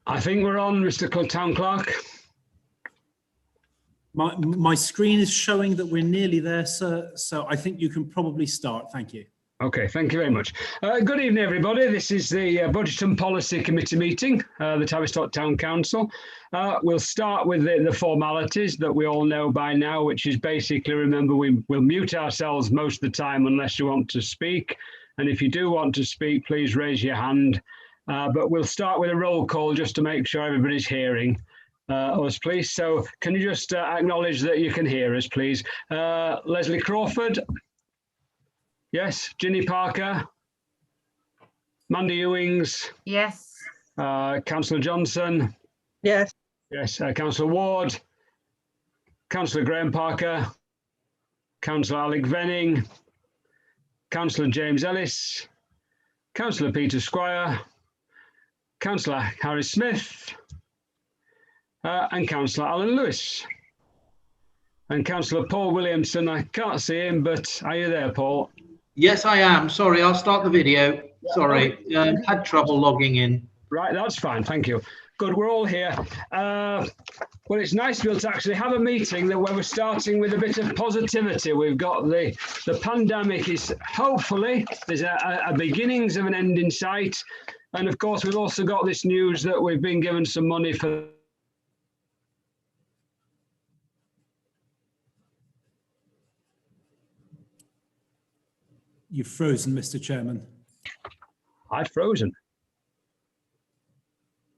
I think we're on, Mr. Town Clerk. My screen is showing that we're nearly there, sir. So I think you can probably start. Thank you. Okay, thank you very much. Good evening, everybody. This is the Budget and Policy Committee meeting, the Tavistock Town Council. We'll start with the formalities that we all know by now, which is basically, remember, we'll mute ourselves most of the time unless you want to speak. And if you do want to speak, please raise your hand. But we'll start with a roll call just to make sure everybody's hearing us, please. So can you just acknowledge that you can hear us, please? Leslie Crawford. Yes. Ginny Parker. Mandy Ewings. Yes. Councillor Johnson. Yes. Yes. Councillor Ward. Councillor Graham Parker. Councillor Alec Venning. Councillor James Ellis. Councillor Peter Squire. Councillor Harry Smith. And Councillor Alan Lewis. And Councillor Paul Williamson. I can't see him, but are you there, Paul? Yes, I am. Sorry, I'll start the video. Sorry, had trouble logging in. Right, that's fine. Thank you. Good, we're all here. Well, it's nice to be able to actually have a meeting where we're starting with a bit of positivity. We've got the pandemic is hopefully, there's a beginnings of an end in sight. And of course, we've also got this news that we've been given some money for You've frozen, Mr. Chairman. I've frozen.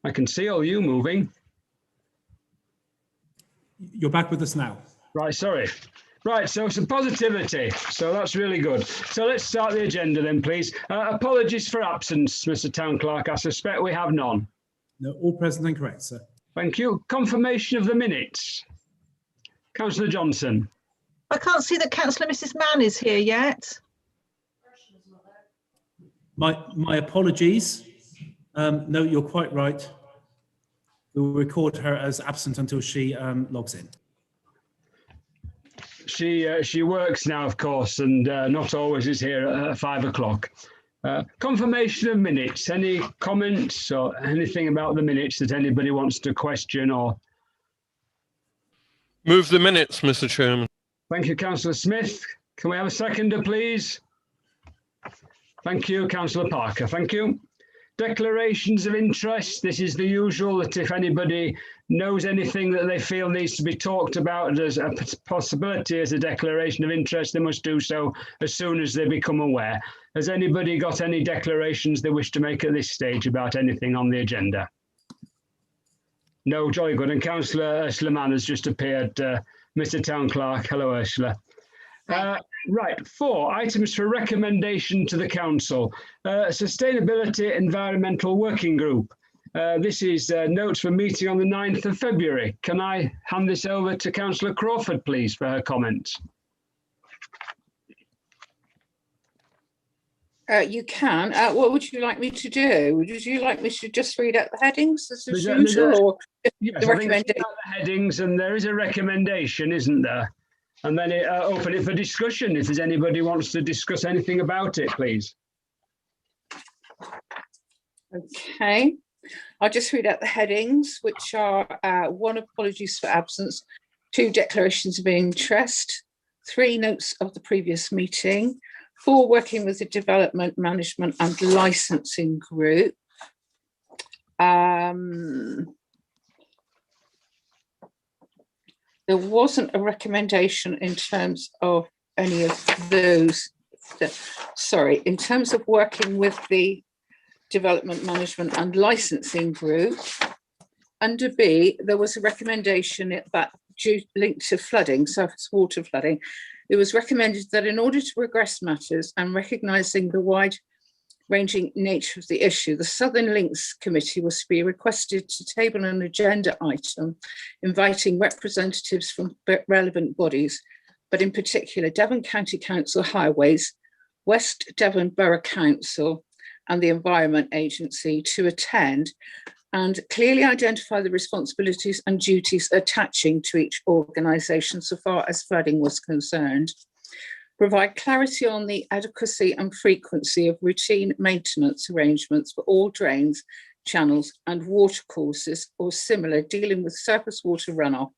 I can see all you moving. You're back with us now. Right, sorry. Right, so some positivity. So that's really good. So let's start the agenda then, please. Apologies for absence, Mr. Town Clerk. I suspect we have none. No, all present and correct, sir. Thank you. Confirmation of the minutes. Councillor Johnson. I can't see that Councillor Mrs. Mann is here yet. My apologies. No, you're quite right. We'll record her as absent until she logs in. She works now, of course, and not always is here at 5 o'clock. Confirmation of minutes. Any comments or anything about the minutes that anybody wants to question or? Move the minutes, Mr. Chairman. Thank you, Councillor Smith. Can we have a seconder, please? Thank you, Councillor Parker. Thank you. Declarations of interest. This is the usual that if anybody knows anything that they feel needs to be talked about as a possibility as a declaration of interest, they must do so as soon as they become aware. Has anybody got any declarations they wish to make at this stage about anything on the agenda? No, jolly good. And Councillor Ursula Mann has just appeared. Mr. Town Clerk. Hello, Ursula. Right, 4 items for recommendation to the Council. Sustainability Environmental Working Group. This is notes for meeting on the 9th of February. Can I hand this over to Councillor Crawford, please, for her comments? You can. What would you like me to do? Would you like me to just read out the headings as usual, or yes, the recommendation? The headings, and there is a recommendation, isn't there? And then open it for discussion if there's anybody who wants to discuss anything about it, please. Okay, I'll just read out the headings, which are 1, apologies for absence, 2, declarations of interest, 3, notes of the previous meeting, 4, working with the Development Management and Licensing Group. There wasn't a recommendation in terms of any of those. Sorry, in terms of working with the Development Management and Licensing Group, under B, there was a recommendation that linked to flooding, surface water flooding. It was recommended that in order to progress matters and recognising the wide-ranging nature of the issue, the Southern Links Committee was to be requested to table an agenda item inviting representatives from relevant bodies, but in particular Devon County Council Highways, West Devon Borough Council and the Environment Agency to attend and clearly identify the responsibilities and duties attaching to each organisation so far as flooding was concerned, provide clarity on the adequacy and frequency of routine maintenance arrangements for all drains channels and watercourses or similar dealing with surface water runoff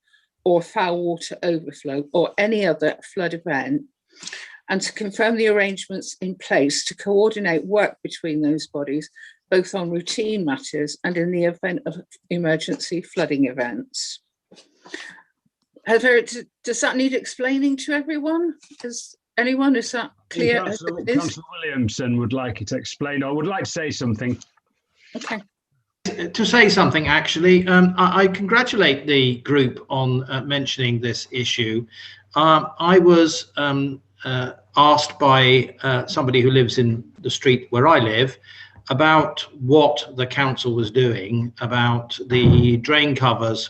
or foul water overflow or any other flood event, and to confirm the arrangements in place to coordinate work between those bodies, both on routine matters and in the event of emergency flooding events. Does that need explaining to everyone? Is that clear? Councillor Williamson would like it explained, or would like to say something. Okay. To say something, actually, I congratulate the group on mentioning this issue. I was asked by somebody who lives in the street where I live about what the council was doing about the drain covers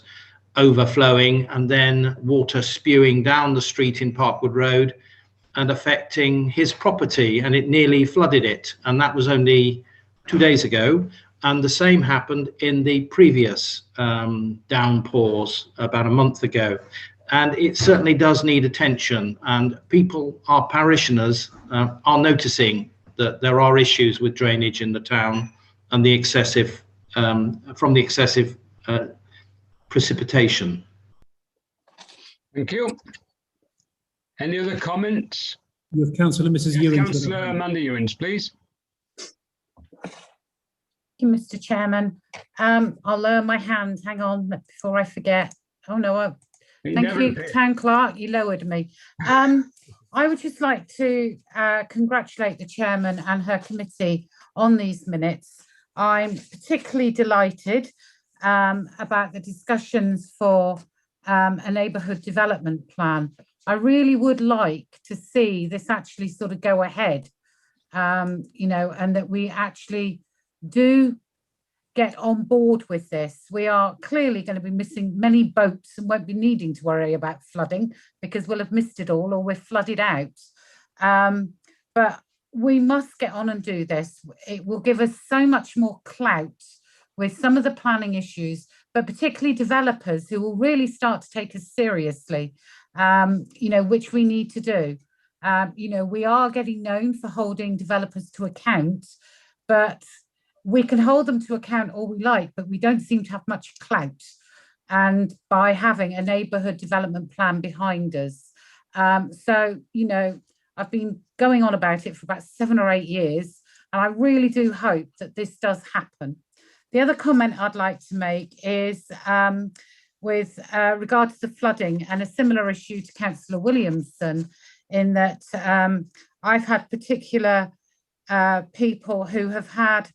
overflowing and then water spewing down the street in Parkwood Road and affecting his property, and it nearly flooded it. And that was only 2 days ago. And the same happened in the previous downpours about a month ago. And it certainly does need attention. And people, our parishioners, are noticing that there are issues with drainage in the town and the excessive, from the excessive precipitation. Thank you. Any other comments? You have Councillor Mrs. Ewing. Councillor Amanda Ewings, please. Thank you, Mr. Chairman. I'll lower my hand. Hang on before I forget. Oh no, thank you, Town Clerk. You lowered me. I would just like to congratulate the chairman and her committee on these minutes. I'm particularly delighted about the discussions for a neighbourhood development plan. I really would like to see this actually sort of go ahead, you know, and that we actually do get on board with this. We are clearly going to be missing many boats and won't be needing to worry about flooding because we'll have missed it all or we're flooded out. But we must get on and do this. It will give us so much more clout with some of the planning issues, but particularly developers who will really start to take us seriously, you know, which we need to do. You know, we are getting known for holding developers to account, but we can hold them to account all we like, but we don't seem to have much clout. And by having a neighbourhood development plan behind us. So, you know, I've been going on about it for about 7 or 8 years, and I really do hope that this does happen. The other comment I'd like to make is with regard to the flooding and a similar issue to Councillor Williamson, in that I've had particular people who have had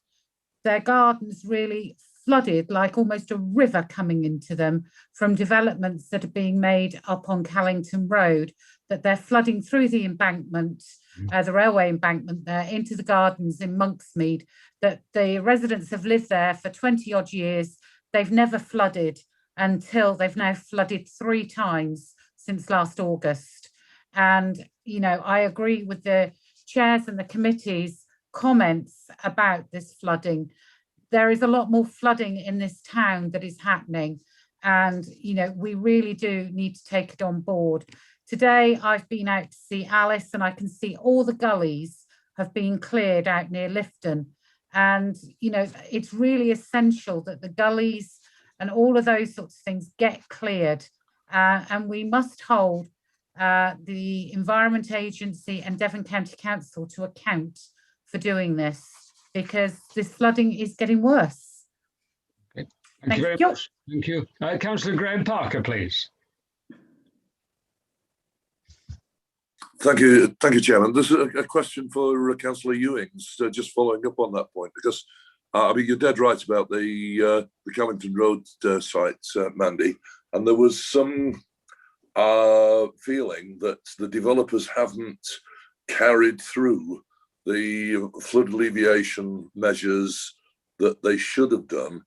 their gardens really flooded, like almost a river coming into them from developments that are being made up on Callington Road, that they're flooding through the embankment, the railway embankment there, into the gardens in Monksmead, that the residents have lived there for 20 odd years. They've never flooded until they've now flooded 3 times since last August. And, you know, I agree with the chairs and the committee's comments about this flooding. There is a lot more flooding in this town that is happening, and you know, we really do need to take it on board. Today I've been out to see Alice, and I can see all the gullies have been cleared out near Lifton, and you know, it's really essential that the gullies and all of those sorts of things get cleared, and we must hold the Environment Agency and Devon County Council to account for doing this, because this flooding is getting worse. Okay. Thank you very much. Thank you. Councillor Graham Parker, please. Thank you, Chairman. This is a question for Councillor Ewings, just following up on that point, because I mean, you're dead right about the Callington Road site, Mandy, and there was some feeling that the developers haven't carried through the flood alleviation measures that they should have done.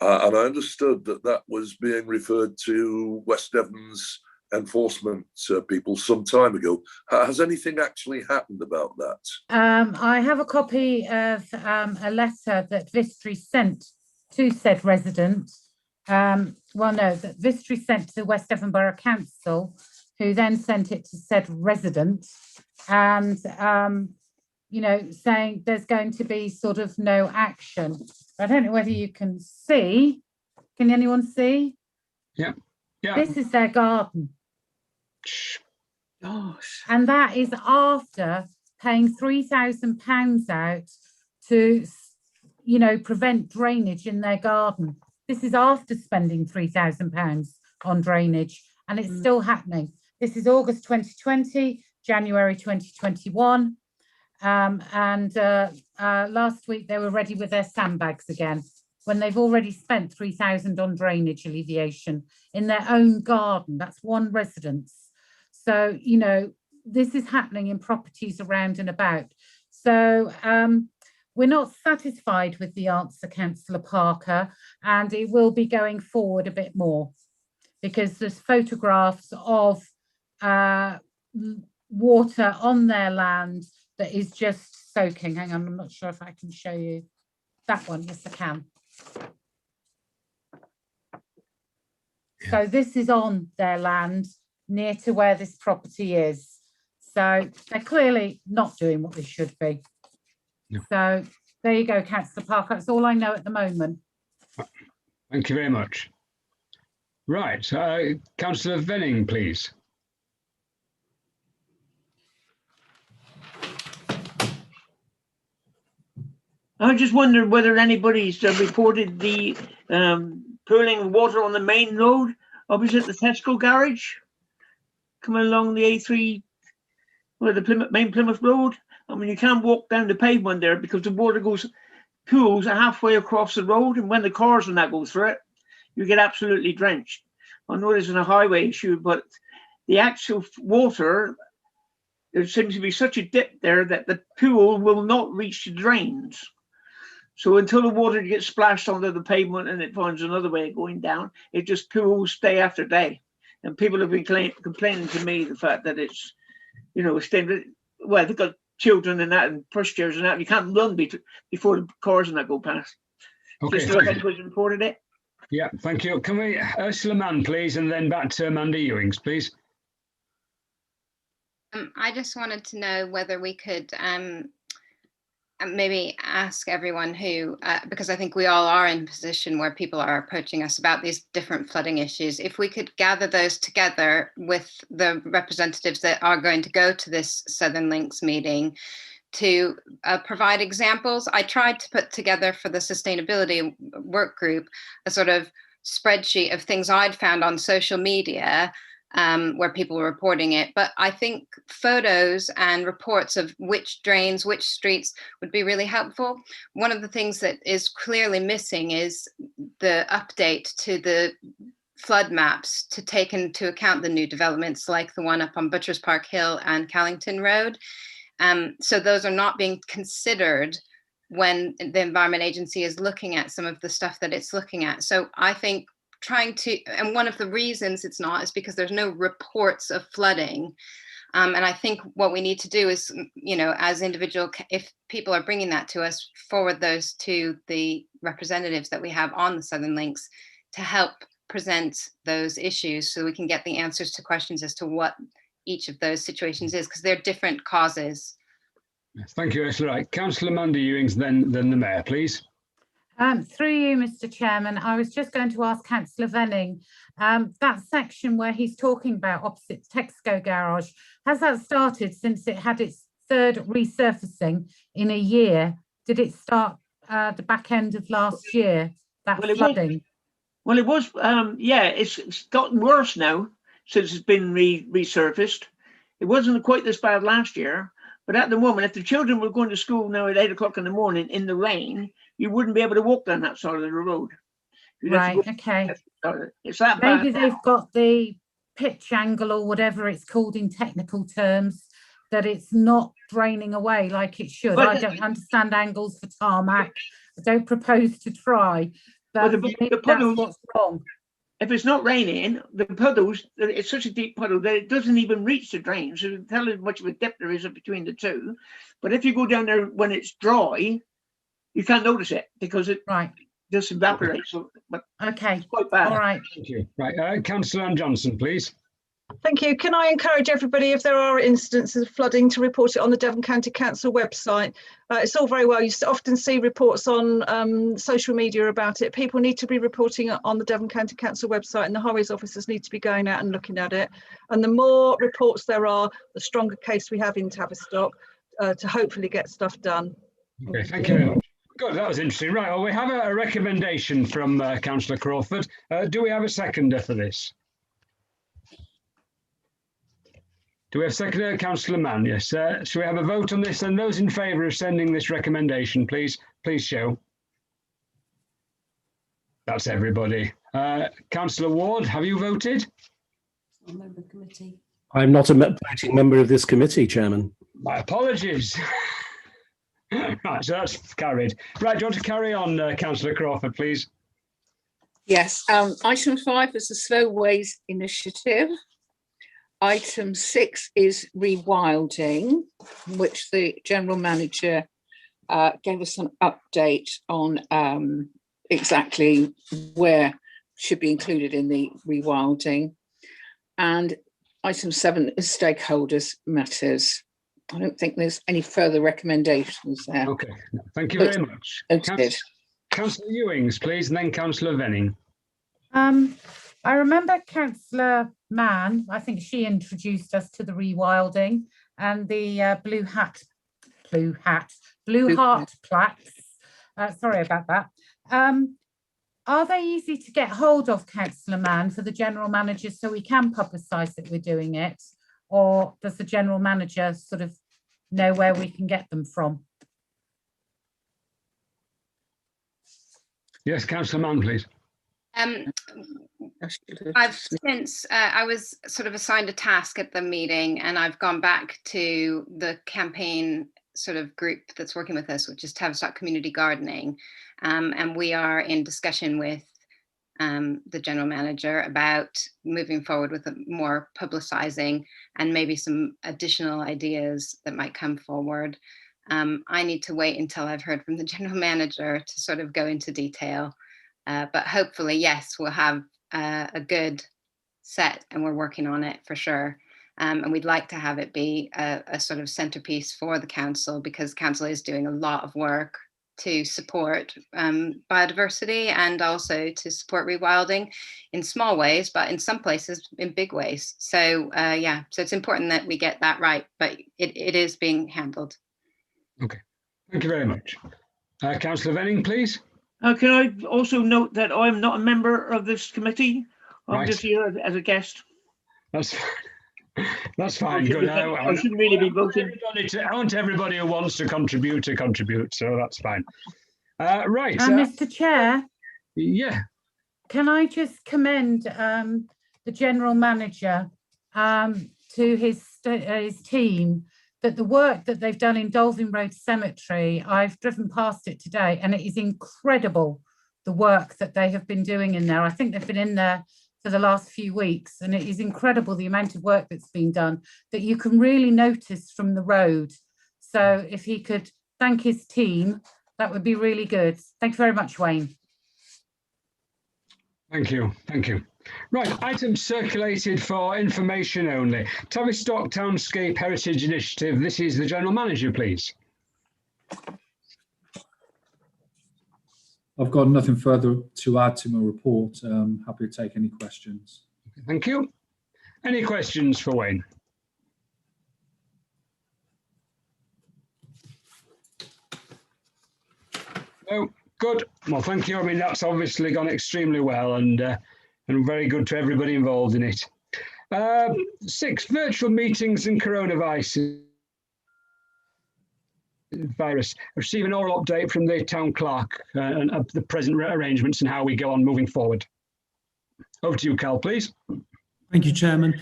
And I understood that that was being referred to West Devon's enforcement people some time ago. Has anything actually happened about that? I have a copy of a letter that Vistry sent to said resident. Well, no, that Vistry sent to the West Devon Borough Council, who then sent it to said resident. And you know, saying there's going to be sort of no action. I don't know whether you can see. Can anyone see? Yeah. This is their garden. Gosh. And that is after paying £3,000 out to, you know, prevent drainage in their garden. This is after spending £3,000 on drainage, and it's still happening. This is August 2020, January 2021. Last week they were ready with their sandbags again, when they've already spent 3,000 on drainage alleviation in their own garden. That's one residence. So, you know, this is happening in properties around and about. So we're not satisfied with the answer, Councillor Parker, and it will be going forward a bit more, because there's photographs of water on their land that is just soaking. Hang on, I'm not sure if I can show you that one. Yes, I can. So this is on their land near to where this property is. So they're clearly not doing what they should be. No. So there you go, Councillor Parker. That's all I know at the moment. Thank you very much. Right, Councillor Venning, please. I just wondered whether anybody's reported the pooling of water on the main road opposite the Tesco garage, coming along the A3, where the main Plymouth Road. I mean, you can't walk down the pavement there because the water pools halfway across the road, and when the cars and that go through it, you get absolutely drenched. I know this is a highway issue, but the actual water, there seems to be such a dip there that the pool will not reach the drains. So until the water gets splashed onto the pavement and it finds another way of going down, it just pools day after day. And people have been complaining to me the fact that it's, you know, well, they've got children and that and pushchairs and that. You can't run before the cars and that go past. Okay, just if anyone's reported it. Yeah, thank you. Can we, Ursula Mann, please, and then back to Amanda Ewings, please. I just wanted to know whether we could maybe ask everyone who, because I think we all are in a position where people are approaching us about these different flooding issues, if we could gather those together with the representatives that are going to go to this Southern Links meeting to provide examples. I tried to put together for the sustainability work group a sort of spreadsheet of things I'd found on social media where people were reporting it. But I think photos and reports of which drains, which streets would be really helpful. One of the things that is clearly missing is the update to the flood maps to take into account the new developments like the one up on Butchers Park Hill and Callington Road. So those are not being considered when the Environment Agency is looking at some of the stuff that it's looking at. So I think trying to, and one of the reasons it's not is because there's no reports of flooding. And I think what we need to do is, you know, as individual, if people are bringing that to us, forward those to the representatives that we have on the Southern Links to help present those issues so we can get the answers to questions as to what each of those situations is, because they're different causes. Thank you, Ursula. Right. Councillor Amanda Ewings, then the Mayor, please. Through you, Mr. Chairman, I was just going to ask Councillor Venning, that section where he's talking about opposite Tesco garage, has that started since it had its third resurfacing in a year? Did it start the back end of last year, that flooding? Well, it was, yeah, it's gotten worse now since it's been resurfaced. It wasn't quite this bad last year, but at the moment, if the children were going to school now at 8 o'clock in the morning in the rain, you wouldn't be able to walk down that side of the road. Right, okay. It's that bad. Maybe they've got the pitch angle or whatever it's called in technical terms, that it's not draining away like it should. I don't understand angles for tarmac. I don't propose to try, but the puddles, that's what's wrong. If it's not raining, the puddles, it's such a deep puddle that it doesn't even reach the drain. So you can tell how much of a dip there is between the two. But if you go down there when it's dry, you can't notice it because it just evaporates. So, but okay, it's quite bad. All right. Thank you. Right, Councillor Anne Johnson, please. Thank you. Can I encourage everybody, if there are instances of flooding, to report it on the Devon County Council website? It's all very well. You often see reports on social media about it. People need to be reporting it on the Devon County Council website, and the highways officers need to be going out and looking at it. And the more reports there are, the stronger case we have in Tavistock to hopefully get stuff done. Okay, thank you very much. Good, that was interesting. Right, well, we have a recommendation from Councillor Crawford. Do we have a seconder for this? Do we have seconder? Councillor Mann, yes. Shall we have a vote on this? And those in favour of sending this recommendation, please show. That's everybody. Councillor Ward, have you voted? I'm a member of the committee. I'm not a voting member of this committee, Chairman. My apologies. Right, so that's carried. Right, do you want to carry on, Councillor Crawford, please? Yes, item 5 is the Slow Ways Initiative. Item 6 is rewilding, which the General Manager gave us an update on exactly where should be included in the rewilding. And item 7 is stakeholders matters. I don't think there's any further recommendations there. Okay, thank you very much. Councillor Ewings, please, and then Councillor Venning. I remember Councillor Mann, I think she introduced us to the rewilding and the blue heart plaques. Sorry about that. Are they easy to get hold of, Councillor Mann, for the General Manager so we can publicise that we're doing it? Or does the General Manager sort of know where we can get them from? Yes, Councillor Mann, please. I've since I was sort of assigned a task at the meeting, and I've gone back to the campaign sort of group that's working with us, which is Tavistock Community Gardening, and we are in discussion with the General Manager about moving forward with more publicising and maybe some additional ideas that might come forward. I need to wait until I've heard from the General Manager to sort of go into detail. But hopefully, yes, we'll have a good set, and we're working on it for sure. And we'd like to have it be a sort of centerpiece for the council, because council is doing a lot of work to support biodiversity and also to support rewilding in small ways, but in some places in big ways. So yeah, so it's important that we get that right, but it is being handled. Okay, thank you very much. Councillor Venning, please. Can I also note that I'm not a member of this committee? I'm Right. just here as a guest. That's fine. Good. I shouldn't really be voting. I want everybody who wants to contribute, so that's fine. Right. Mr. Chair, Yeah. can I just commend the General Manager to his team, that the work that they've done in Dolvin Road Cemetery, I've driven past it today, and it is incredible the work that they have been doing in there. I think they've been in there for the last few weeks, and it is incredible the amount of work that's been done that you can really notice from the road. So if he could thank his team, that would be really good. Thank you very much, Wayne. Thank you. Thank you. Right, items circulated for information only. Tavistock Townscape Heritage Initiative. This is the General Manager, please. I've got nothing further to add to my report. Happy to take any questions. Thank you. Any questions for Wayne? No. Good. Well, thank you. I mean, that's obviously gone extremely well, and very good to everybody involved in it. 6, virtual meetings and coronavirus. Receive an oral update from the town clerk and the present arrangements and how we go on moving forward. Over to you, Cal, please. Thank you, Chairman.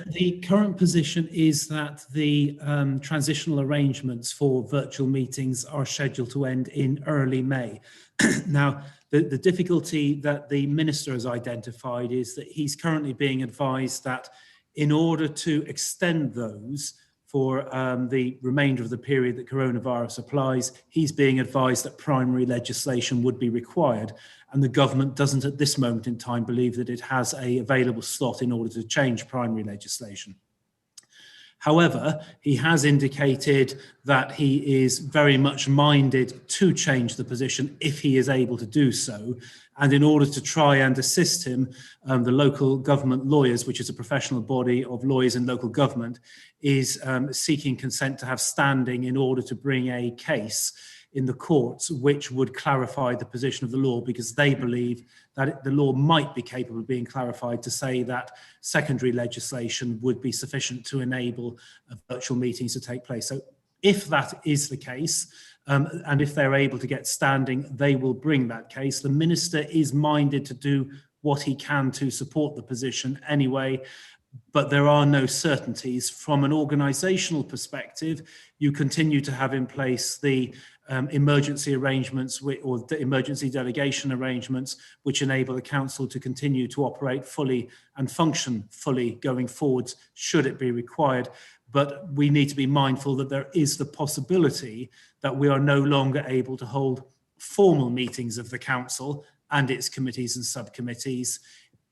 The current position is that the transitional arrangements for virtual meetings are scheduled to end in early May. Now, the difficulty that the Minister has identified is that he's currently being advised that in order to extend those for the remainder of the period that coronavirus applies. He's being advised that primary legislation would be required, and the government doesn't at this moment in time believe that it has a available slot in order to change primary legislation. However, he has indicated that he is very much minded to change the position if he is able to do so. And in order to try and assist him, the local government lawyers, which is a professional body of lawyers in local government, is seeking consent to have standing in order to bring a case in the courts which would clarify the position of the law, because they believe that the law might be capable of being clarified to say that secondary legislation would be sufficient to enable virtual meetings to take place. So if that is the case, and if they're able to get standing, they will bring that case. The minister is minded to do what he can to support the position anyway, but there are no certainties. From an organisational perspective, you continue to have in place the emergency arrangements or the emergency delegation arrangements, which enable the council to continue to operate fully and function fully going forwards, should it be required. But we need to be mindful that there is the possibility that we are no longer able to hold formal meetings of the council and its committees and subcommittees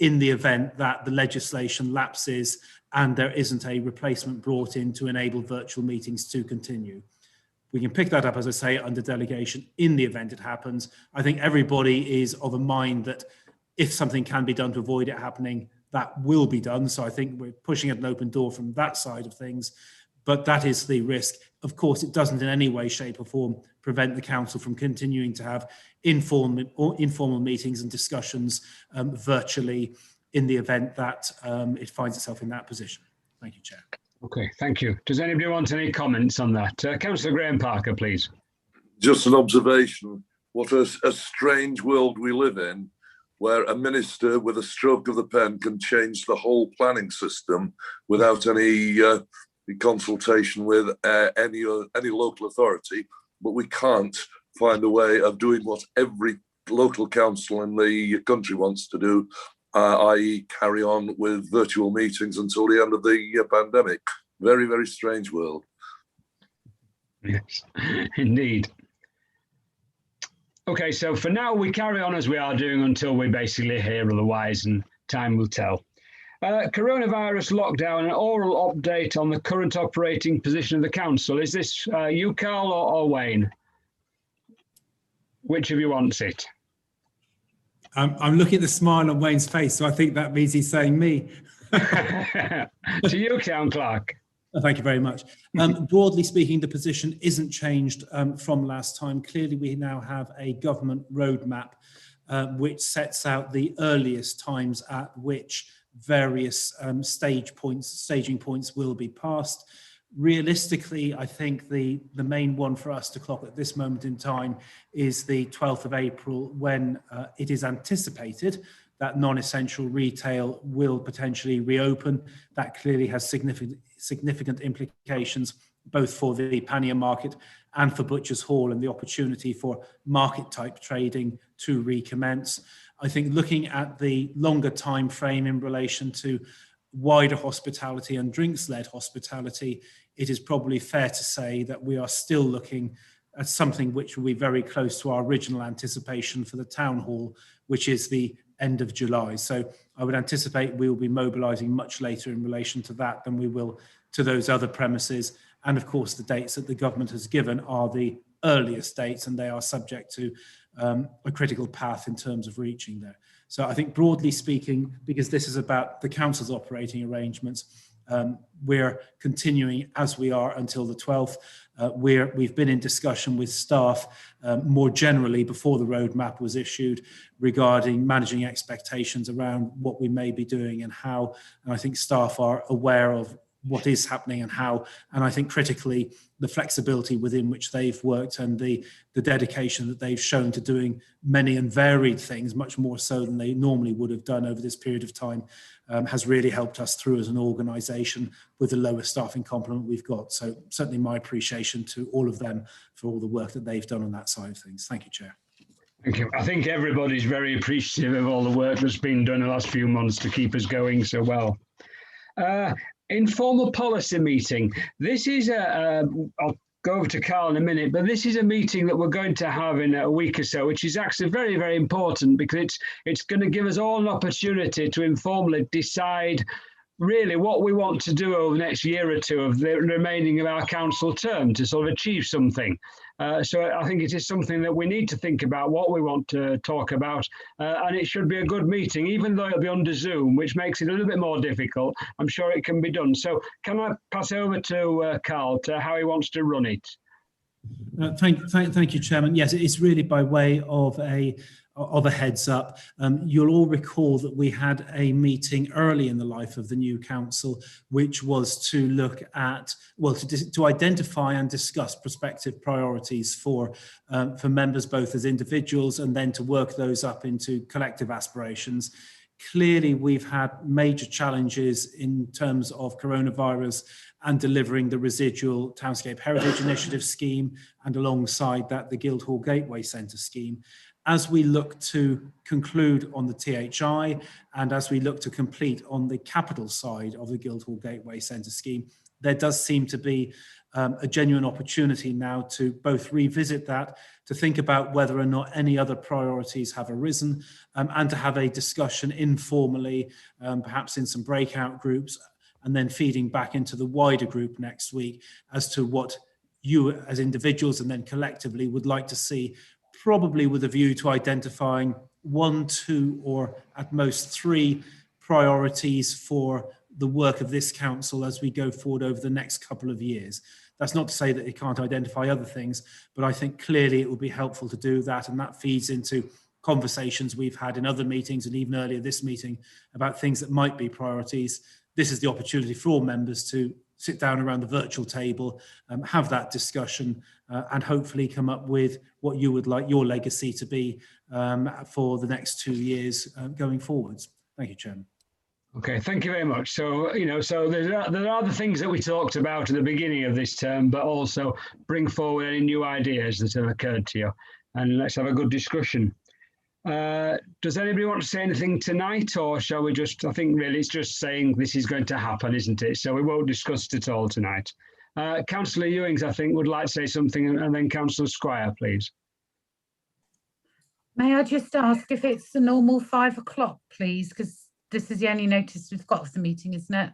in the event that the legislation lapses and there isn't a replacement brought in to enable virtual meetings to continue. We can pick that up, as I say, under delegation in the event it happens. I think everybody is of a mind that if something can be done to avoid it happening, that will be done. So I think we're pushing at an open door from that side of things, but that is the risk. Of course, it doesn't in any way, shape or form prevent the council from continuing to have informal meetings and discussions virtually in the event that it finds itself in that position. Thank you, Chair. Okay, thank you. Does anybody want any comments on that? Councillor Graham Parker, please. Just an observation. What a strange world we live in, where a minister with a stroke of the pen can change the whole planning system without any consultation with any local authority, but we can't find a way of doing what every local council in the country wants to do, i.e. carry on with virtual meetings until the end of the pandemic. Very, very strange world. Yes, indeed. Okay, so for now we carry on as we are doing until we basically hear otherwise, and time will tell. Coronavirus lockdown, an oral update on the current operating position of the council. Is this you, Carl, or Wayne? Which of you wants it? I'm looking at the smile on Wayne's face, so I think that means he's saying me. To you, Town Clerk. Thank you very much. Broadly speaking, the position isn't changed from last time. Clearly, we now have a government roadmap which sets out the earliest times at which various staging points will be passed. Realistically, I think the main one for us to clock at this moment in time is the 12th of April, when it is anticipated that non-essential retail will potentially reopen. That clearly has significant implications both for the pannier market and for Butchers Hall, and the opportunity for market type trading to recommence. I think looking at the longer time frame in relation to wider hospitality and drinks-led hospitality, it is probably fair to say that we are still looking at something which will be very close to our original anticipation for the town hall, which is the end of July. So I would anticipate we will be mobilising much later in relation to that than we will to those other premises. And of course, the dates that the government has given are the earliest dates, and they are subject to a critical path in terms of reaching there. So I think broadly speaking, because this is about the council's operating arrangements, we're continuing as we are until the 12th. We've been in discussion with staff more generally before the roadmap was issued regarding managing expectations around what we may be doing and how, and I think staff are aware of what is happening and how, and I think critically the flexibility within which they've worked and the dedication that they've shown to doing many and varied things, much more so than they normally would have done over this period of time, has really helped us through as an organisation with the lowest staffing complement we've got. So certainly my appreciation to all of them for all the work that they've done on that side of things. Thank you, Chair. Thank you. I think everybody's very appreciative of all the work that's been done in the last few months to keep us going so well. Informal policy meeting. This is I'll go over to Carl in a minute, but this is a meeting that we're going to have in a week or so, which is actually very, very important because it's going to give us all an opportunity to informally decide really what we want to do over the next year or two of the remaining of our council term to sort of achieve something. So I think it is something that we need to think about what we want to talk about, and it should be a good meeting, even though it'll be under Zoom, which makes it a little bit more difficult. I'm sure it can be done. So can I pass over to Carl to how he wants to run it? Thank you, Chairman. Yes, it's really by way of a heads up. You'll all recall that we had a meeting early in the life of the new council, which was to look at, well, to identify and discuss prospective priorities for members, both as individuals and then to work those up into collective aspirations. Clearly, we've had major challenges in terms of coronavirus and delivering the residual Townscape Heritage Initiative scheme, and alongside that, the Guildhall Gateway Centre scheme. As we look to conclude on the THI and as we look to complete on the capital side of the Guildhall Gateway Centre scheme, there does seem to be a genuine opportunity now to both revisit that, to think about whether or not any other priorities have arisen, and to have a discussion informally, perhaps in some breakout groups, and then feeding back into the wider group next week as to what you as individuals and then collectively would like to see, probably with a view to identifying 1, 2, or at most 3 priorities for the work of this council as we go forward over the next couple of years. That's not to say that it can't identify other things, but I think clearly it will be helpful to do that, and that feeds into conversations we've had in other meetings and even earlier this meeting about things that might be priorities. This is the opportunity for all members to sit down around the virtual table, have that discussion, and hopefully come up with what you would like your legacy to be for the next 2 years going forwards. Thank you, Chairman. Okay, thank you very much. So, so there are the things that we talked about at the beginning of this term, but also bring forward any new ideas that have occurred to you. And let's have a good discussion. Does anybody want to say anything tonight, or shall we just, I think really it's just saying this is going to happen, isn't it? So we won't discuss it at all tonight. Councillor Ewings, I think, would like to say something, and then Councillor Squire, please. May I just ask if it's the normal 5 o'clock, please? Because this is the only notice we've got of the meeting, isn't it?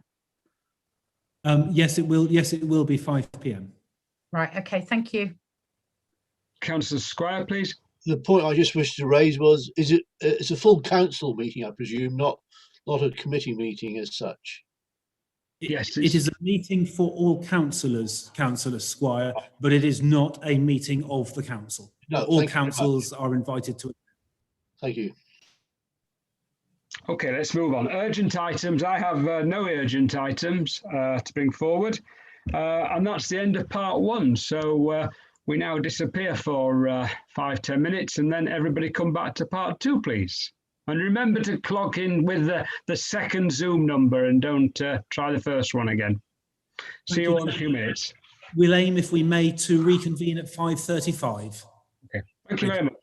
Yes, it will. Yes, it will be 5 p.m. Right. Okay. Thank you. Councillor Squire, please. The point I just wished to raise was: it's a full council meeting, I presume, not a committee meeting as such. Yes, it is a meeting for all councillors, Councillor Squire, but it is not a meeting of the council. No, all councils are invited to. Thank you. Okay, let's move on. Urgent items. I have no urgent items to bring forward, and that's the end of part 1. So we now disappear for 5-10 minutes, and then everybody come back to part 2, please. And remember to clock in with the second Zoom number, and don't try the first one again. See you all in a few minutes. We'll aim, if we may, to reconvene at 5:35. Okay, thank you very much.